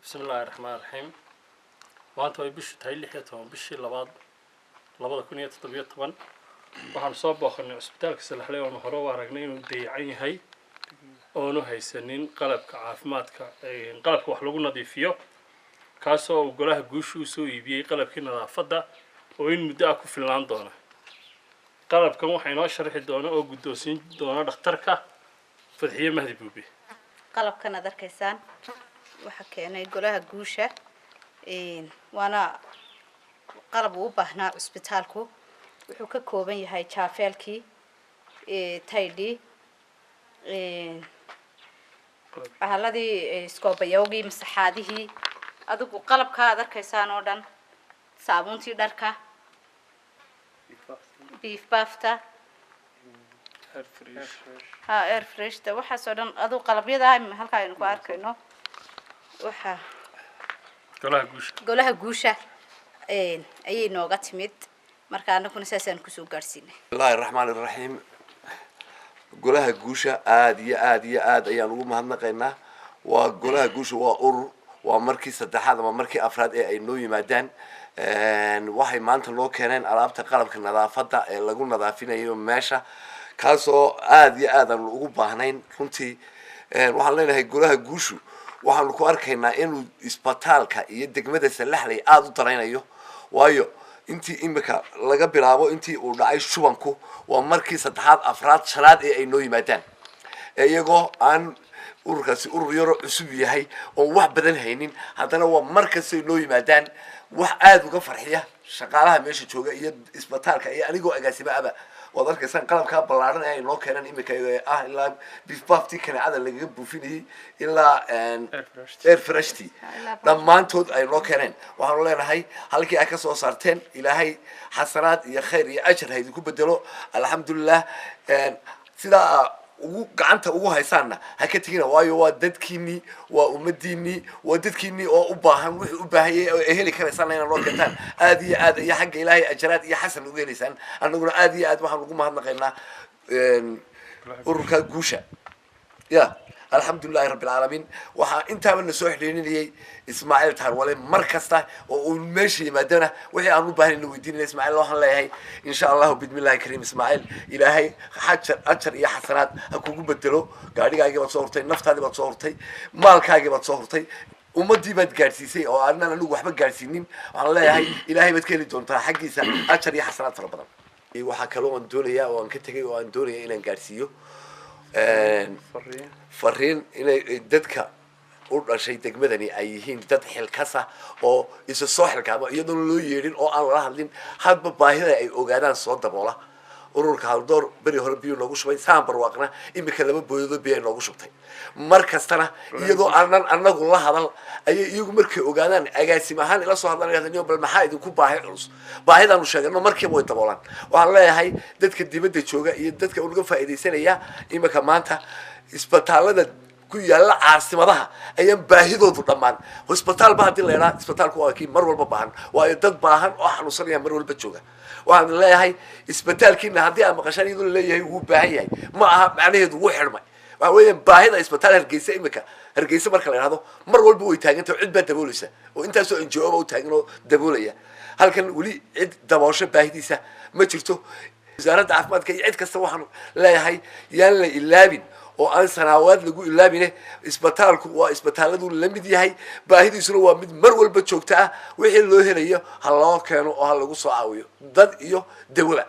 بسم الله الرحمن الرحيم وأنت بيش تهيل لحيتهم بيش لبض كونية تطبيق طبعا waxaan soo booqanay cusbitaalka Salaxley oo hore u aragnay inuu deecan yahay oo haysanin qalabka caafimaadka qalabka wax lagu nadiifiyo kaasoo golaha guushu soo iibiyay qalabkii nadaafada oo in muddo ku filan doona qalabkan waxa inoo sharxi doona oo guddoonsiin doona dhakhtarka Fadhiye Mahdi Buubi qalabkan aad arkaysaan waxa keenay golaha guusha waana qalab u baahnaa cusbitaalku wuxuu ka kooban yahay jaafelkii taydi bahaladii iskoobayowgii masaxaadihii adigu qalabka aad arkaysaan oo dhan saabuuntii dharka beef bafta air fresh waxa soo dhan adigu qalabyada halka aynu ku arkayno waxa golaha guusha ayay nooga timid marka anaguna saasaan ku soo gaarsiinay Bismillahir Rahmanir Rahim golaha guusha aad ayaan ugu mahadnaqaynaa waa golaha guusha waa urur waa markii saddexaad ama markii afraad ee ay noo yimaadaan waxay maanta loo keeneen alaabta qalabka nadaafada ee lagu nadaafinayo meesha kaasoo aad aan ugu baahnayn runtii waxaan leenahay golaha guushu waxaan ku arkaynaa inuu isbitaalka iyo degmada Salaxley aad u daraynayo waayo intii imika laga bilaabo intii uu dhacay shubanku waa markii saddexaad afraad shanaad ee ay noo yimaadaan iyagoo aan ururkaasi urur yaro cusub yahay oo wax badan haynin haddana waa markaas ay noo yimaadaan wax aad uga farxiya shaqaalaha meesha jooga iyo isbitaalka iyo anigoo agaasima aba wad arkaysan qalabka ballaaran ee noo keenan imika ilaa beef bafti kaneecada laga buufinayay ilaa air freshti dhammaantood ay noo keeneen waxaanu leenahay halkii ay ka soo saarteen ilaahay xasanaad iyo khayr iyo ajir ha idinku bedelo alxamdulillah sidaa ugu gacanta ugu haysaana ha ka tagina waayo waa dadkiini waa ummadiini waa dadkiini oo u baahan wixii u baahayay oo heli karaysan inay noo keentaan aad iyo xagga ilaahay ajraad iyo xasan ugu helaysan anaguna aad waxaan ugu mahadnaqaynaa ururka guusha ya alxamdulillah rabbil alamin waxa intaaba la soo xidhiidhinayay Ismaaciil Tarwale markasta oo uu meesha yimaadana wixii aan u baahnay weydiinay Ismaaciil waxaan leeyahay insha Allah bidmillahi kariim Ismaaciil ilaahay ajar iyo xasanaad ha kugu bedelo gaadhigaaga baad soo hortay naftaada baad soo hortay maalkaaga baad soo hortay ummadii baad gaarsiisay oo aanan anigu waxba gaarsiinin waxaan leeyahay ilaahay baad ka heli doontaa xaqiisa ajar iyo xasanaad fara badan waxa kale oo aan doonayaa oo aan ka tagay oo aan doonayaa inaan gaarsiiyo fariin inay dadka u dhashay degmadani ay yihiin dad xilkasa oo isu soo xilkaama iyadoo loo yeedhin oo aan la hadlin hadba baahida ay ogaadaan soo daboola ururka haldoor bari hore biyo noogu shubay saambar waaqna imika laba booyado biyo noogu shubtay markastana iyadoo aanan anagu la hadal ayay iyagu markay ogaadaan agaasim ahaan ila soo hadlanayaan bal maxaa idinku baahi culus baahidaanu sheegano markiiba way daboolaan waxaan leeyahay dadka dibadda jooga iyo dadka uga faa'iideysanaya imika maanta isbitaalada ku yaala caasimadaha ayaan baahidoodu dhamaan hospital ba hadii la yiraahdo isbitaalku waa kii mar walba baahan waayo dad baahan oo xanuunsanaya mar walba jooga waxaan leeyahay isbitaalkiina hadii aan maqashaan idin leeyahay uu baahan yahay ma aha macnaheedu wuu xirmay waxa weeyaan baahida isbitaal Hargeysa imika Hargeysa marka la yiraahdo mar walba way taagantahay cid baa daboolaysa oo intaas oo NGO u taagan oo daboolaya halkan wali cid daboosho baahidiisa ma jirto wasaaradda caafimaadka iyo cid kasta waxaan leeyahay yaan la ilaabin oo aan sanawaad lagu ilaabine isbitaalku waa isbitaaladu la mid yahay baahidiisuna waa mid mar walba joogta ah wixii loo helayo ha loo keeno oo ha lagu soo caawiyo dad iyo dawlad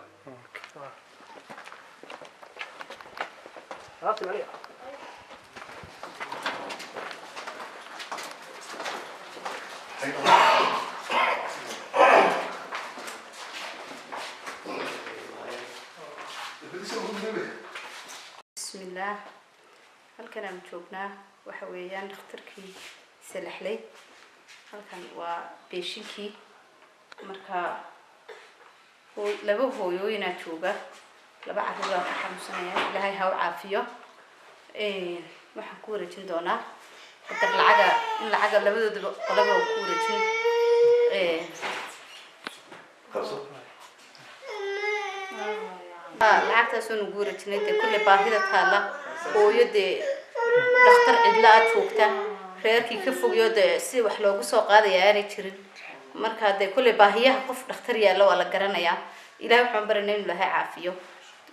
bismillah halkan aan joognaa waxa weeyaan dhakhtarkii Salaxley halkan waa beeshinkii marka laba hooyooyina jooga laba carruur oo xanuunsanaya ilaahay ha u caafiyo waxaan ku wareejin doonaa qadar lacaga labadooda qolaba ku wareejin lacagtaas oo nugu wareejinay kulli baahida taala hooyade dhakhtar cidla joogta reerkii ka fogiyo dee si wax loogu soo qaadaya aanay jirin marka dee kulley baahiyaha qof dhakhtar yaalla waa la garanayaa ilaahay waxaan baranay inuu ilaahay caafiyo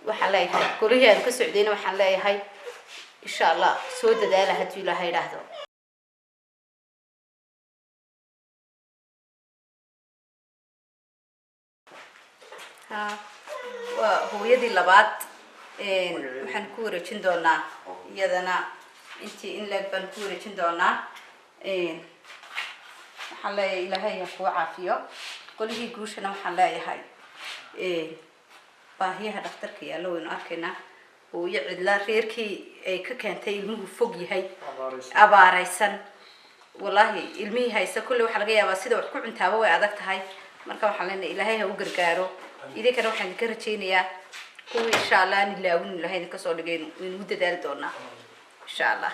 waxaan leeyahay golihii aan ka socdayna waxaan leeyahay insha allah soo dadaala haddii ilaahay idhaahdo waa hooyadii labaad waxaan ku wareejin doonaa iyadana intii in leeg baan ku wareejin doonaa waxaan leeyahay ilaahay ha kuu caafiyo golihii guushana waxaan leeyahay baahiyaha dhakhtarka yaalla waynu arkaynaa hooyo cidla reerkii ay ka keentay ilmuhu fog yahay abaaraysan wallaahi ilmihii haysta kulley waxaa laga yaabaa sida wax ku cuntaaba way adag tahay marka waxaan leenahay ilaahay ha u gargaaro idinkana waxaan idinka rajaynayaa kuwii insha allah aan ilaawin ilaahay idinka soo dhigay waynu u dadaali doonaa insha allah